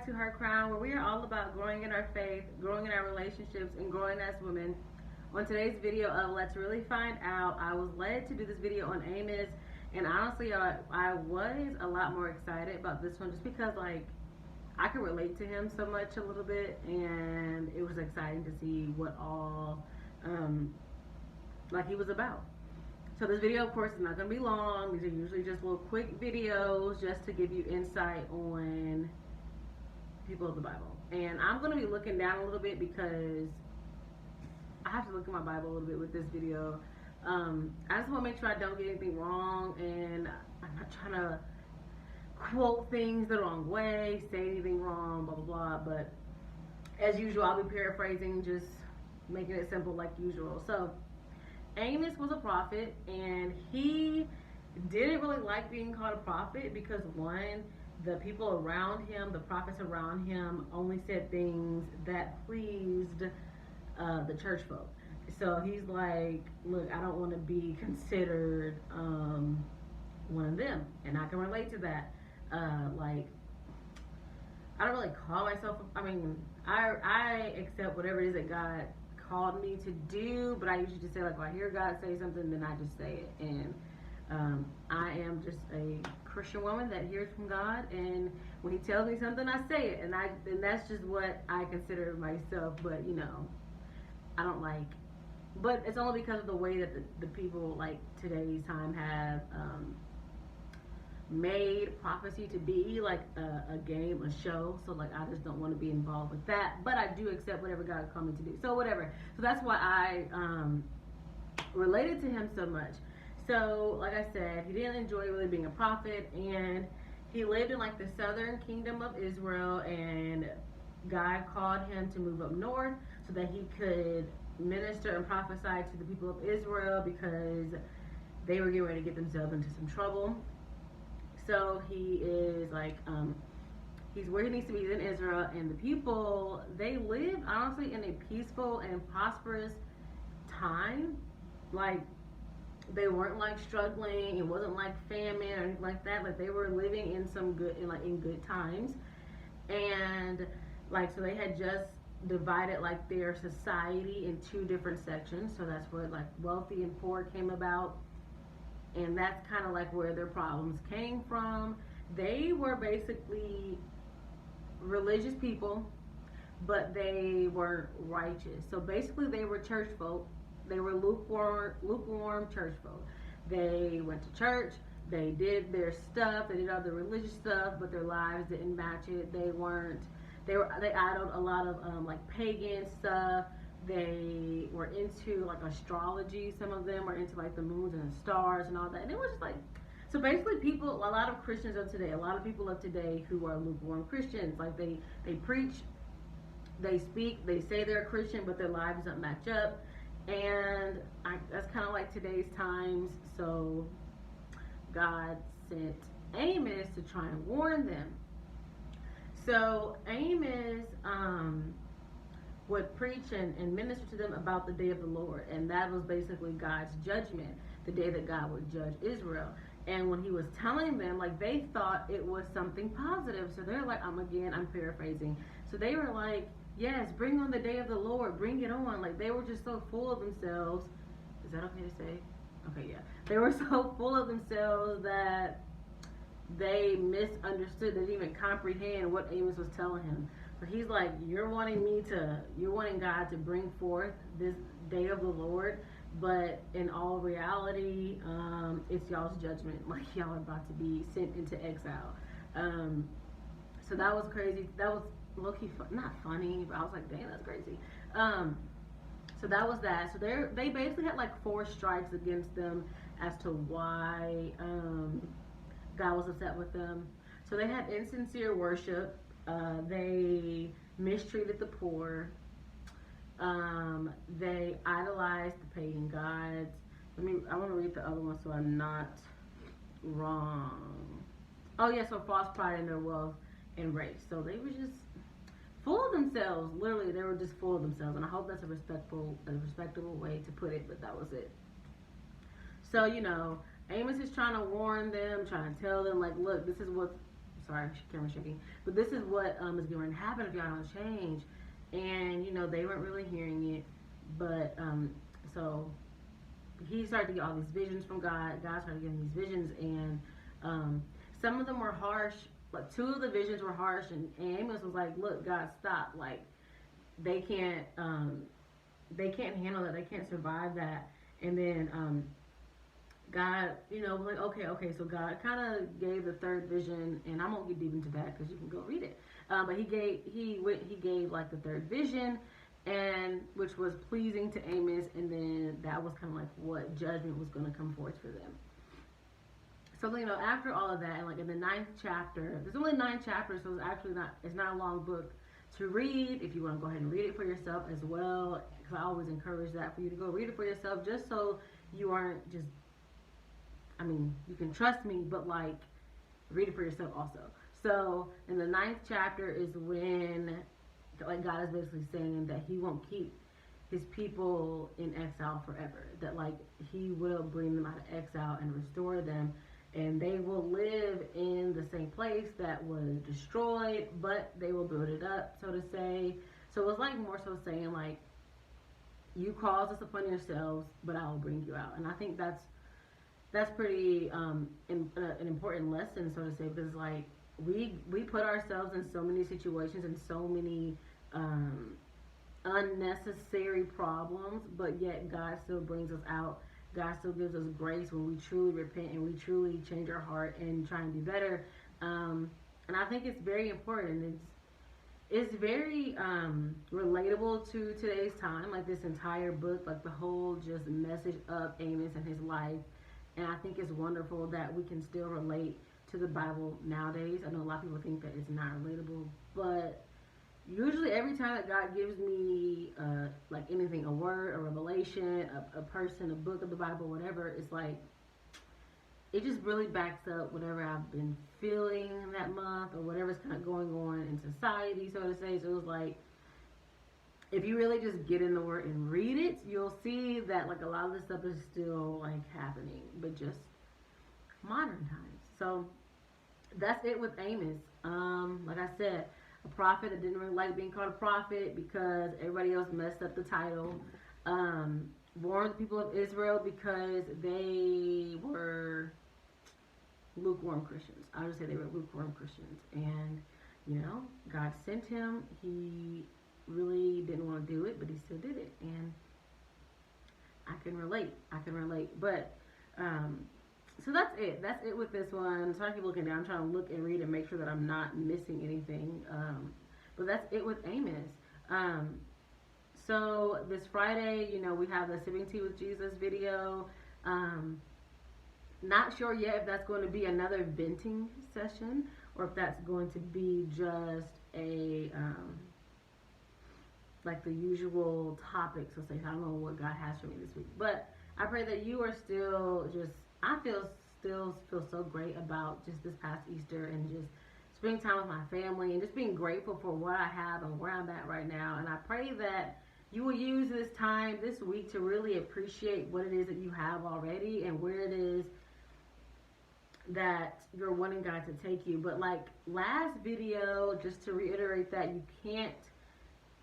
back to Her Crown, where we are all about growing in our faith, growing in our relationships, and growing as women. On today's video of Let's Really Find Out, I was led to do this video on Amos, and honestly, I was a lot more excited about this one just because, like, I could relate to him so much a little bit, and it was exciting to see what all, like, he was about. So this video, of course, is not going to be long. These are usually just little quick videos just to give you insight on people of the Bible. And I'm going to be looking down a little bit because I have to look at my Bible a little bit with this video. I just want to make sure I don't get anything wrong, and I'm not trying to quote things the wrong way, say anything wrong, blah, blah, blah. But as usual, I'll be paraphrasing, just making it simple like usual. So Amos was a prophet, and he didn't really like being called a prophet because, one, the people around him, the prophets around him, only said things that pleased the church folk. So he's like, look, I don't want to be considered one of them, and I can relate to that. Like, I don't really call myself, I accept whatever it is that God called me to do, but I usually just say, like, when I hear God say something, then I just say it. And I am just a Christian woman that hears from God, and when he tells me something, I say it, and that's just what I consider myself. But you know, I don't like, but it's only because of the way that the people like today's time have made prophecy to be like a game, a show. So like, I just don't want to be involved with that, but I do accept whatever God called me to do. So whatever. So that's why I related to him so much. So like I said, he didn't enjoy really being a prophet, and he lived in like the southern kingdom of Israel, and God called him to move up north so that he could minister and prophesy to the people of Israel because they were getting ready to get themselves into some trouble. So he is like, he's where he needs to be, in Israel, and the people, they lived honestly in a peaceful and prosperous time. Like, they weren't like struggling. It wasn't like famine or anything like that. Like, they were living in some good, in good times. And like, so they had just divided like their society in two different sections. So that's where like wealthy and poor came about. And that's kind of like where their problems came from. They were basically religious people, but they weren't righteous. So basically, they were church folk. They were lukewarm church folk. They went to church. They did their stuff. They did all the religious stuff, but their lives didn't match it. They idled a lot of like pagan stuff. They were into like astrology. Some of them were into like the moons and the stars and all that. And it was just like, so basically a lot of Christians of today, a lot of people of today who are lukewarm Christians, like they preach, they speak, they say they're a Christian, but their lives don't match up. And that's kind of like today's times. So God sent Amos to try and warn them. So Amos would preach and minister to them about the day of the Lord, and that was basically God's judgment, the day that God would judge Israel. And when he was telling them, like, they thought it was something positive, so they're like, I'm paraphrasing, so they were like, yes, bring on the day of the Lord, bring it on. Like, they were just so full of themselves. Is that okay to say? Okay, yeah. They were so full of themselves that they misunderstood, they didn't even comprehend what Amos was telling him. So he's like, you're wanting God to bring forth this day of the Lord, but in all reality, it's y'all's judgment. Like, y'all are about to be sent into exile. So that was crazy. That was low-key not funny, but I was like, dang, that's crazy. So that was that. So they basically had like 4 strikes against them as to why God was upset with them. So they had insincere worship. They mistreated the poor. They idolized the pagan gods. I want to read the other one so I'm not wrong. Oh yeah, so false pride in their wealth and race. So they were just full of themselves. Literally, they were just full of themselves. And I hope that's a respectable way to put it, but that was it. So, you know, Amos is trying to warn them, trying to tell them, like, look, this is what's sorry, camera's shaking. But this is what is going to happen if y'all don't change. And, you know, they weren't really hearing it. But, so he started to get all these visions from God. God started getting these visions. And some of them were harsh. Like, 2 of the visions were harsh. And Amos was like, look, God, stop. Like, they can't handle that. They can't survive that. And then God, you know, like, okay. So God kind of gave the 3rd vision, and I won't get deep into that because you can go read it. But he gave like the 3rd vision, and which was pleasing to Amos, and then that was kind of like what judgment was going to come forth for them. So, you know, after all of that, and like in the 9th chapter, there's only 9 chapters, so it's not a long book to read. If you want to go ahead and read it for yourself as well, because I always encourage that for you to go read it for yourself, just so you aren't just, I mean, you can trust me, but like, read it for yourself also. So in the 9th chapter is when, like, God is basically saying that he won't keep his people in exile forever, that like he will bring them out of exile and restore them, and they will live in the same place that was destroyed, but they will build it up, so to say. So it's like more so saying like, you caused this upon yourselves, but I will bring you out. And I think that's pretty an important lesson, so to say, because like we put ourselves in so many situations and so many unnecessary problems, but yet God still brings us out. God still gives us grace when we truly repent and we truly change our heart and try and be better. And I think it's very important. It's very relatable to today's time, like this entire book, like the whole just message of Amos and his life. And I think it's wonderful that we can still relate to the Bible nowadays. I know a lot of people think that it's not relatable, but usually every time that God gives me like anything, a word, a revelation, a person, a book of the Bible, whatever, it's like it just really backs up whatever I've been feeling that month or whatever's kind of going on in society, so to say. So it was like, if you really just get in the word and read it, you'll see that like a lot of this stuff is still like happening, but just modern times. So that's it with Amos. Like I said, a prophet that didn't really like being called a prophet because everybody else messed up the title. Warned the people of Israel because they were lukewarm Christians. I'll just say they were lukewarm Christians. And, you know, God sent him. He really didn't want to do it, but he still did it. And I can relate. But, so that's it. That's it with this one. Sorry, I keep looking down. I'm trying to look and read and make sure that I'm not missing anything. But that's it with Amos. So this Friday, you know, we have the Sipping Tea with Jesus video. Not sure yet if that's going to be another venting session or if that's going to be just a like the usual topics. So say, I don't know what God has for me this week, but I pray that you are still just, I still feel so great about just this past Easter and just spending time with my family and just being grateful for what I have and where I'm at right now. And I pray that you will use this time this week to really appreciate what it is that you have already and where it is that you're wanting God to take you. But like last video, just to reiterate that you can't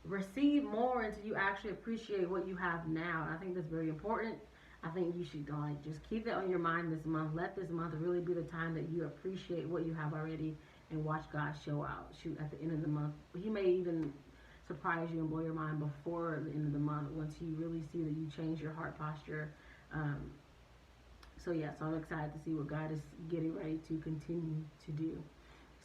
receive more until you actually appreciate what you have now. And I think that's very important. I think you should like just keep that on your mind this month. Let this month really be the time that you appreciate what you have already and watch God show out. Shoot, at the end of the month, he may even surprise you and blow your mind before the end of the month once you really see that you change your heart posture. So I'm excited to see what God is getting ready to continue to do.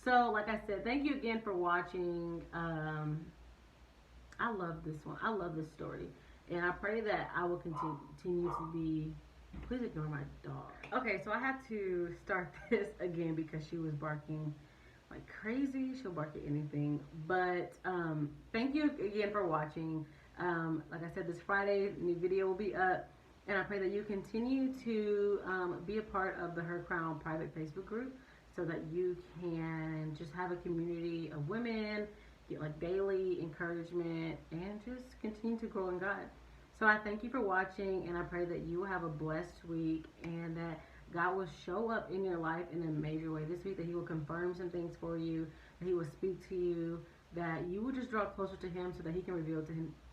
So like I said, thank you again for watching. I love this one. I love this story. And I pray that I will continue to be, please ignore my dog. Okay, so I had to start this again because she was barking like crazy. She'll bark at anything. But thank you again for watching. Like I said, this Friday, new video will be up. And I pray that you continue to be a part of the Her Crown private Facebook group so that you can just have a community of women, get like daily encouragement, and just continue to grow in God. So I thank you for watching, and I pray that you will have a blessed week and that God will show up in your life in a major way this week, that he will confirm some things for you, that he will speak to you, that you will just draw closer to him so that he can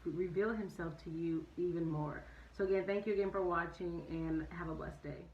reveal himself to you even more. So again, thank you again for watching, and have a blessed day.